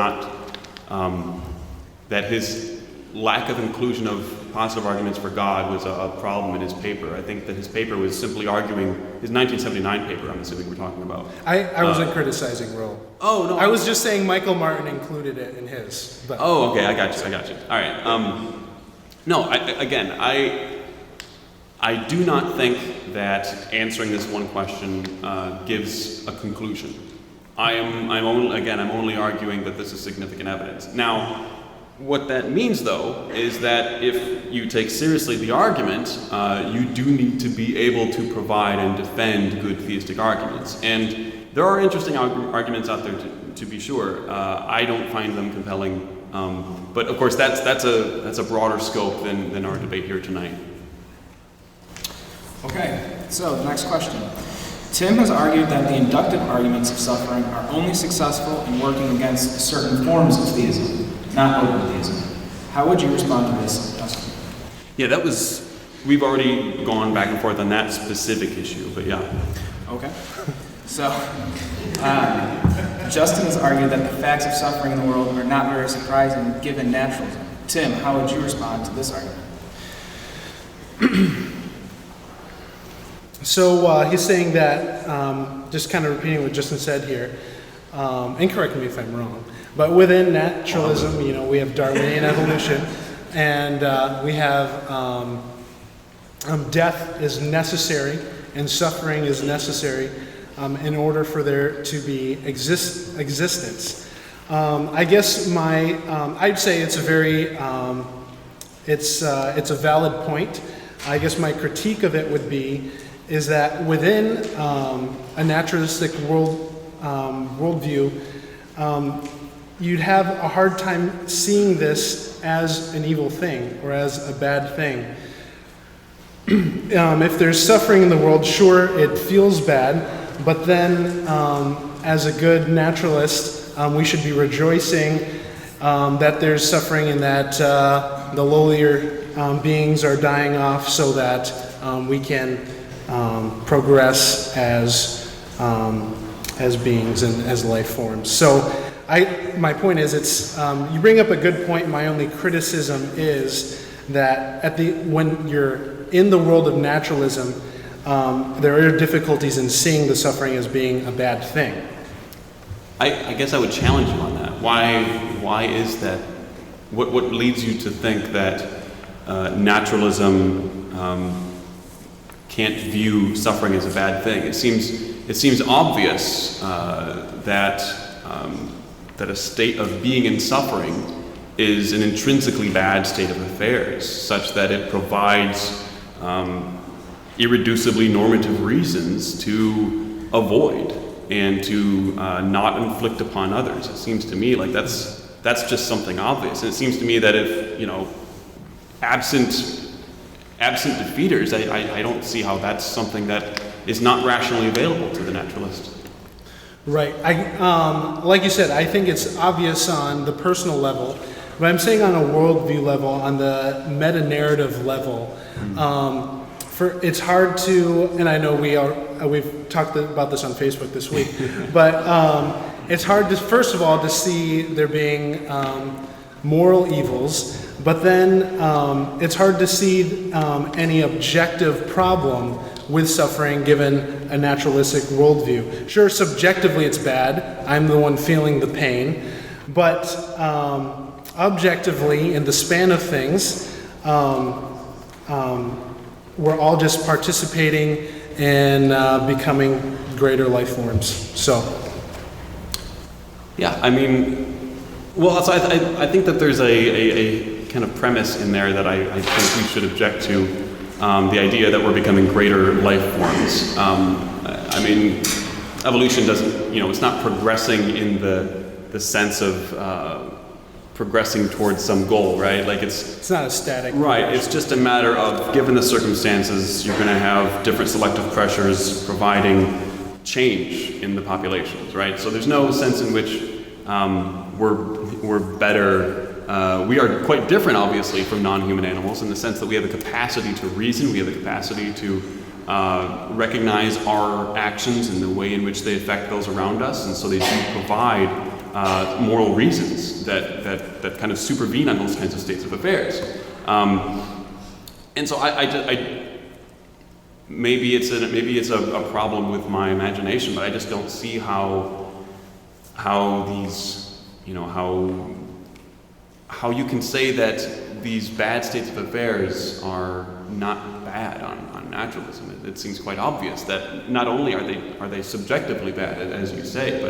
that his lack of inclusion of positive arguments for God was a problem in his paper. I think that his paper was simply arguing, his 1979 paper, I'm assuming we're talking about. I wasn't criticizing Roe. Oh, no. I was just saying Michael Martin included it in his. But. Oh, okay, I got you. All right. No, I do not think that answering this one question gives a conclusion. I'm only arguing that this is significant evidence. Now, what that means, though, is that if you take seriously the argument, you do need to be able to provide and defend good theistic arguments. And there are interesting arguments out there, to be sure. I don't find them compelling, but of course that's a broader scope than our debate here tonight. Okay, so the next question. Tim has argued that the inductive arguments of suffering are only successful in working against certain forms of theism, not open theism. How would you respond to this, Justin? Yeah, we've already gone back and forth on that specific issue, but yeah. Okay. So, Justin has argued that the facts of suffering in the world are not very surprising given naturalism. Tim, how would you respond to this argument? So he's saying that, just kind of repeating what Justin said here, and correct me if I'm wrong, but within naturalism, we have Darwinian evolution, and we have death is necessary and suffering is necessary in order for there to be existence. I guess I'd say it's a very, it's a valid point. I guess my critique of it would be is that within a naturalistic worldview, you'd have a hard time seeing this as an evil thing or as a bad thing. If there's suffering in the world, sure, it feels bad, but then as a good naturalist, we should be rejoicing that there's suffering and that the lowlier beings are dying off so that we can progress as beings and as life forms. So my point is, it's you bring up a good point. My only criticism is that when you're in the world of naturalism, there are difficulties in seeing the suffering as being a bad thing. I guess I would challenge you on that. Why is that? What leads you to think that naturalism can't view suffering as a bad thing? It seems obvious that a state of being in suffering is an intrinsically bad state of affairs, such that it provides irreducibly normative reasons to avoid and to not inflict upon others. It seems to me like that's just something obvious. And it seems to me that if, absent defeaters, I don't see how that's something that is not rationally available to the naturalist. Right. Like you said, I think it's obvious on the personal level, but I'm saying on a worldview level, on the meta-narrative level, it's hard to, and I know we've talked about this on Facebook this week, but it's hard to, first of all, to see there being moral evils, but then it's hard to see any objective problem with suffering given a naturalistic worldview. Sure, subjectively it's bad, I'm the one feeling the pain, but objectively, in the span of things, we're all just participating in becoming greater life forms. So, yeah, I mean, well, so I think that there's a kind of premise in there that I think we should object to, the idea that we're becoming greater life forms. I mean, evolution doesn't, it's not progressing in the sense of progressing towards some goal, right? Like it's not a static. Right. It's just a matter of, given the circumstances, you're going to have different selective pressures providing change in the populations, right? So there's no sense in which we're better. We are quite different, obviously, from non-human animals in the sense that we have the capacity to reason, we have the capacity to recognize our actions and the way in which they affect those around us, and so they do provide moral reasons that kind of supervene on those kinds of states of affairs. And so maybe it's a problem with my imagination, but I just don't see how these, how you can say that these bad states of affairs are not bad on naturalism. It seems quite obvious that not only are they subjectively bad, as you say,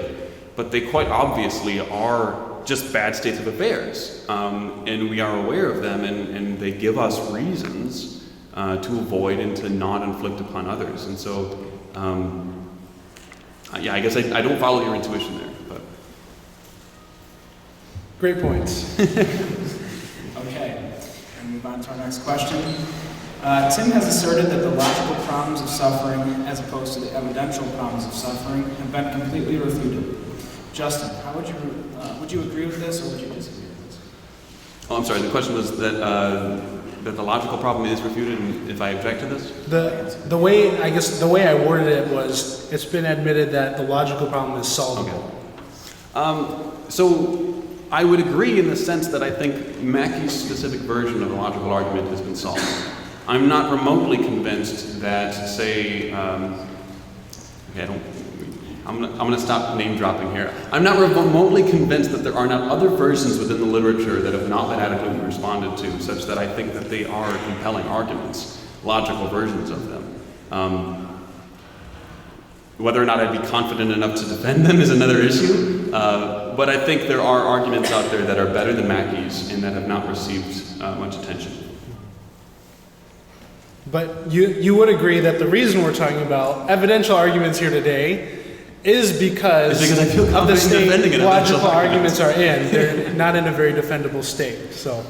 but they quite obviously are just bad states of affairs, and we are aware of them, and they give us reasons to avoid and to not inflict upon others. And so, I guess I don't follow your intuition there. But great points. Okay, and move on to our next question. Tim has asserted that the logical problems of suffering, as opposed to the evidential problems of suffering, have been completely refuted. Justin, how would you agree with this, or would you disagree with this? Oh, I'm sorry. The question was that the logical problem is refuted, and if I object to this? The way I worded it was, it's been admitted that the logical problem is solvable. Okay. So I would agree in the sense that I think Mackey's specific version of the logical argument has been solved. I'm not remotely convinced that, say, I'm going to stop name dropping here. I'm not remotely convinced that there are not other versions within the literature that have not been adequately responded to, such that I think that they are compelling arguments, logical versions of them. Whether or not I'd be confident enough to defend them is another issue, but I think there are arguments out there that are better than Mackey's and that have not received much attention. But you would agree that the reason we're talking about evidential arguments here today is because I feel of the confident state defending an evidential logical argument. arguments are in. They're not in a very defendable state. So,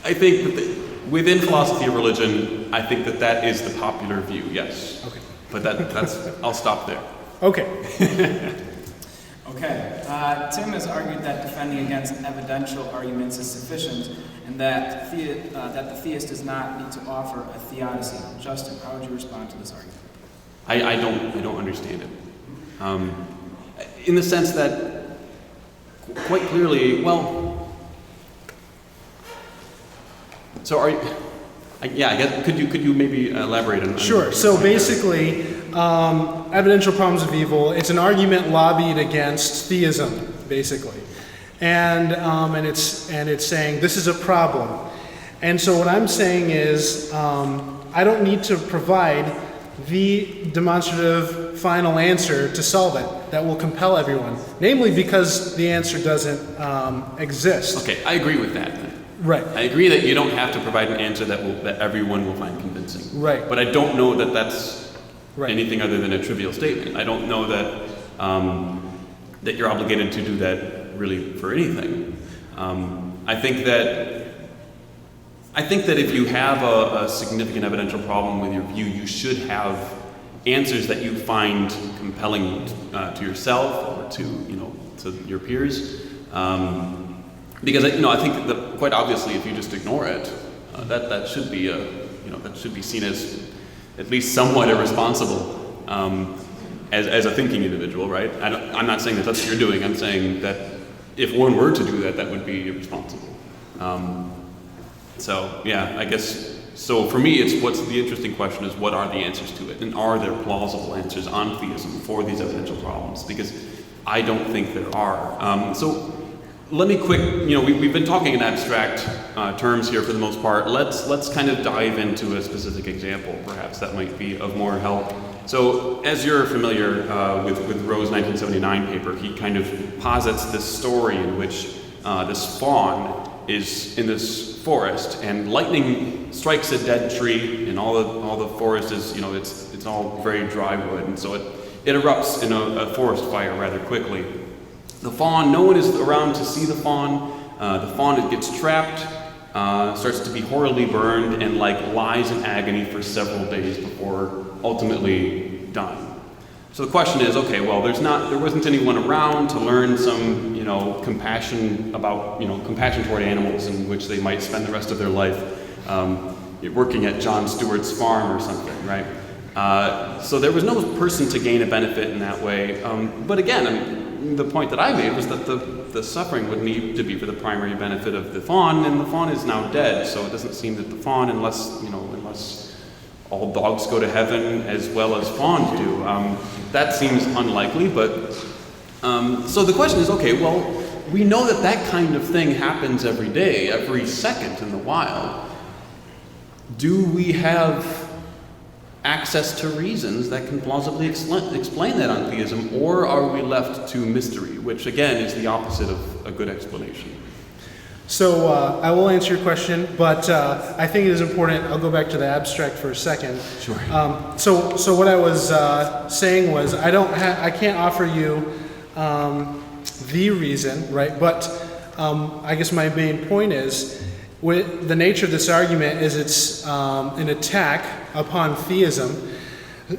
I think that within philosophy of religion, I think that is the popular view, yes. okay. But that's I'll stop there. Okay. Okay. Tim has argued that defending against evidential arguments is sufficient, and that the theist does not need to offer a theodicy. Justin, how would you respond to this argument? I don't understand it. In the sense that quite clearly, well, so I guess could you maybe elaborate on Sure. So basically, evidential problems of evil, it's an argument lobbied against theism, basically. And it's saying this is a problem. And so what I'm saying is I don't need to provide the demonstrative final answer to solve it that will compel everyone, namely because the answer doesn't exist. Okay, I agree with that then. Right. I agree that you don't have to provide an answer that everyone will find convincing. Right. But I don't know that that's Right. anything other than a trivial statement. I don't know that that you're obligated to do that really for anything. I think that if you have a significant evidential problem with your view, you should have answers that you find compelling to yourself or to your peers. Because I think that quite obviously, if you just ignore it, that should be that should be seen as at least somewhat irresponsible as a thinking individual, right? I'm not saying that that's what you're doing. I'm saying that if one were to do that, that would be irresponsible. So yeah, I guess. So for me, what's the interesting question is what are the answers to it, and are there plausible answers on theism for these evidential problems? Because I don't think there are. So. Let me we've been talking in abstract terms here for the most part. Let's kind of dive into a specific example, perhaps that might be of more help. So as you're familiar with Rowe's 1979 paper, he kind of posits this story in which this fawn is in this forest and lightning strikes a dead tree and all the forest is, it's all very dry wood, and so it erupts in a forest fire rather quickly. The fawn, no one is around to see the fawn. The fawn gets trapped, starts to be horribly burned, and lies in agony for several days before ultimately dying. So the question is, okay, well, there wasn't anyone around to learn some, compassion toward animals in which they might spend the rest of their life working at John Stewart's farm or something, right? So there was no person to gain a benefit in that way. But again, the point that I made was that the suffering would need to be for the primary benefit of the fawn, and the fawn is now dead, so it doesn't seem that the fawn, unless all dogs go to heaven as well as fawns do, that seems unlikely, but so the question is, okay, well, we know that kind of thing happens every day, every second in the wild. Do we have access to reasons that can plausibly explain that on theism, or are we left to mystery, which again is the opposite of a good explanation? So I will answer your question, but I think it is important. I'll go back to the abstract for a second. Sure. So what I was saying was I can't offer you the reason, right? But I guess my main point is, with the nature of this argument is it's an attack upon theism,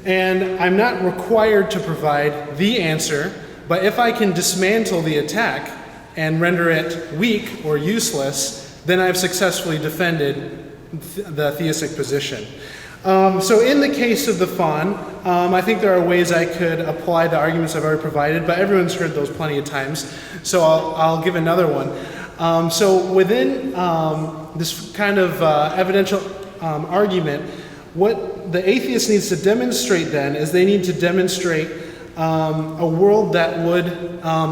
and I'm not required to provide the answer, but if I can dismantle the attack and render it weak or useless, then I've successfully defended the theistic position. So in the case of the fawn, I think there are ways I could apply the arguments I've already provided, but everyone's heard those plenty of times, so I'll give another one. So within this kind of evidential argument, what the atheist needs to demonstrate then is they need to demonstrate a world that would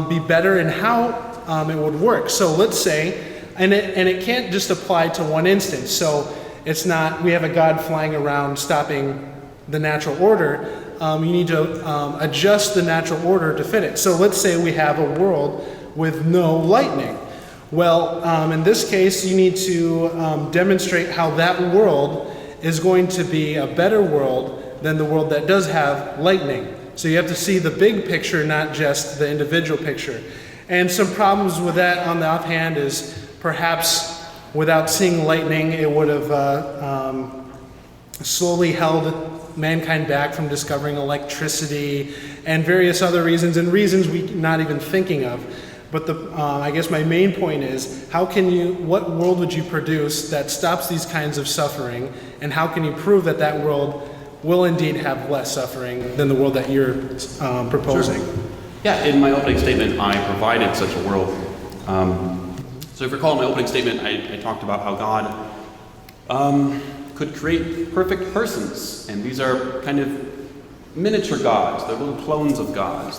be better and how it would work. So let's say, and it can't just apply to one instance. So it's not we have a God flying around stopping the natural order. You need to adjust the natural order to fit it. So let's say we have a world with no lightning. Well, in this case, you need to demonstrate how that world is going to be a better world than the world that does have lightning. So you have to see the big picture, not just the individual picture. And some problems with that on the offhand is perhaps without seeing lightning, it would have slowly held mankind back from discovering electricity and various other reasons, and reasons we're not even thinking of. But I guess my main point is, what world would you produce that stops these kinds of suffering, and how can you prove that that world will indeed have less suffering than the world that you're proposing? Sure. Yeah, in my opening statement, I provided such a world. So if you recall in my opening statement, I talked about how God could create perfect persons, and these are kind of miniature gods. They're little clones of gods.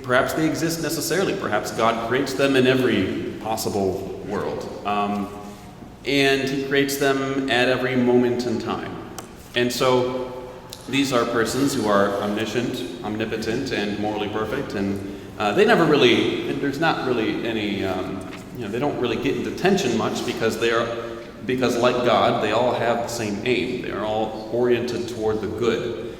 Perhaps they exist necessarily. Perhaps God creates them in every possible world. And he creates them at every moment in time. And so these are persons who are omniscient, omnipotent, and morally perfect. And they never really, there's not really any, they don't really get into tension much because like God, they all have the same aim. They are all oriented toward the good.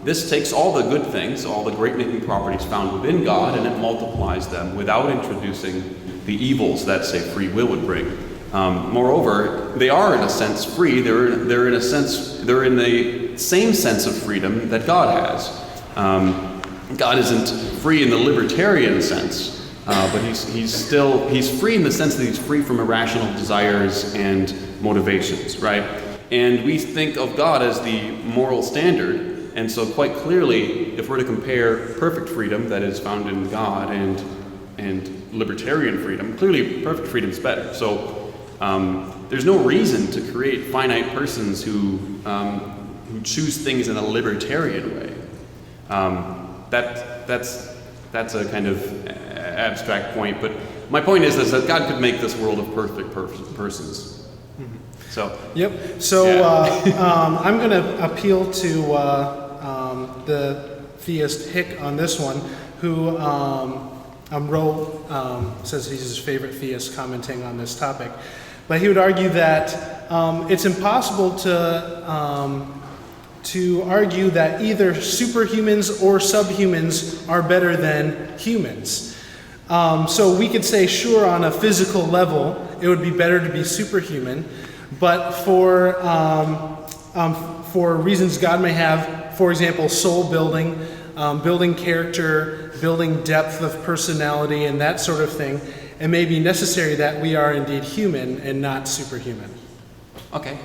This takes all the good things, all the great-making properties found within God, and it multiplies them without introducing the evils that, say, free will would bring. Moreover, they are in a sense free. They're in the same sense of freedom that God has. God isn't free in the libertarian sense, but he's free in the sense that he's free from irrational desires and motivations, right? And we think of God as the moral standard. And so quite clearly, if we're to compare perfect freedom that is found in God and libertarian freedom, clearly perfect freedom is better. So there's no reason to create finite persons who choose things in a libertarian way. That's a kind of abstract point, but my point is that God could make this world of perfect persons. So, yep. So yeah. I'm going to appeal to the theist Hick on this one, who says he's his favorite theist commenting on this topic. But he would argue that it's impossible to argue that either superhumans or subhumans are better than humans. So we could say, sure, on a physical level, it would be better to be superhuman. But for reasons God may have, for example, soul building, building character, building depth of personality, and that sort of thing, it may be necessary that we are indeed human and not superhuman. Okay.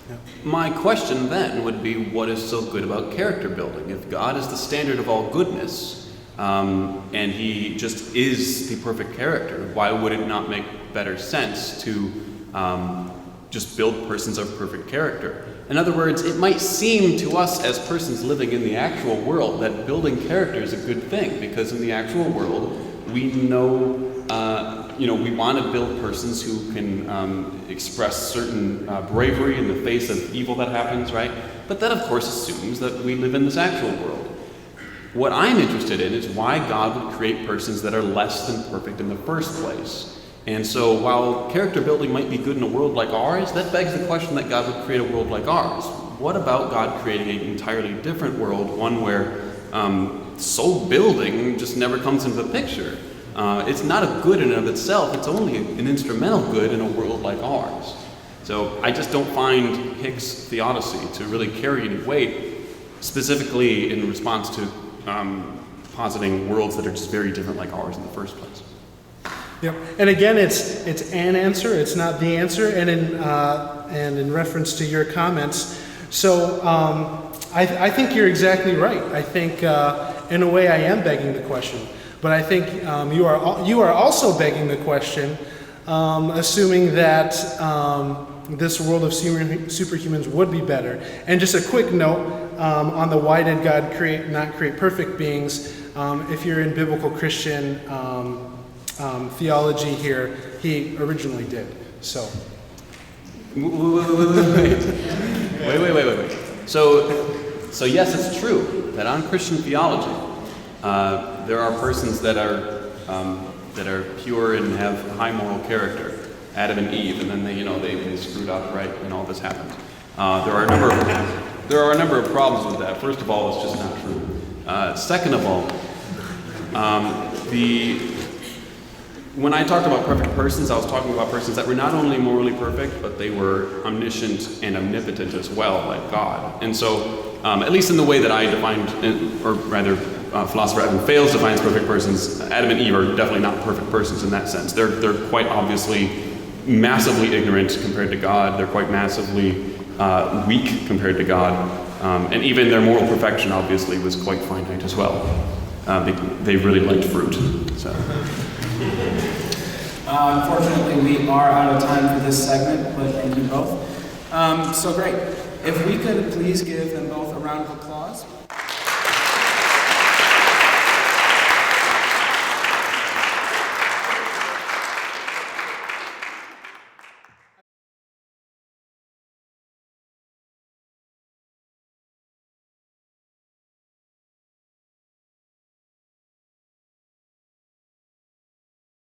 Yeah. My question then would be, what is so good about character building? If God is the standard of all goodness, and he just is the perfect character, why would it not make better sense to just build persons of perfect character? In other words, it might seem to us as persons living in the actual world that building character is a good thing, because in the actual world we know, we want to build persons who can express certain bravery in the face of evil that happens, right? But that, of course, assumes that we live in this actual world. What I'm interested in is why God would create persons that are less than perfect in the first place. And so while character building might be good in a world like ours, that begs the question that God would create a world like ours. What about God creating an entirely different world, one where soul building just never comes into the picture? It's not a good in and of itself, it's only an instrumental good in a world like ours. So I just don't find Hick's theodicy to really carry any weight, specifically in response to positing worlds that are just very different like ours in the first place. Yep. And again, it's an answer. It's not the answer. And in reference to your comments, so I think you're exactly right. I think in a way I am begging the question, but I think you are also begging the question, assuming that this world of superhumans would be better. And just a quick note on the why did God not create perfect beings? If you're in biblical Christian theology here, he originally did. So. Wait. So yes, it's true that on Christian theology, there are persons that are pure and have high moral character, Adam and Eve, and then they screwed up, right, and all this happened. There are a number of There are a number of problems with that. First of all, it's just not true. Second of all, when I talked about perfect persons, I was talking about persons that were not only morally perfect, but they were omniscient and omnipotent as well, like God. And so, at least in the way that I defined, or rather, philosopher Evan Fales defines perfect persons, Adam and Eve are definitely not perfect persons in that sense. They're quite obviously massively ignorant compared to God. They're quite massively weak compared to God. And even their moral perfection, obviously, was quite finite as well. They really liked fruit. So. Unfortunately, we are out of time for this segment, but thank you both. So great. If we could please give them both a round of applause.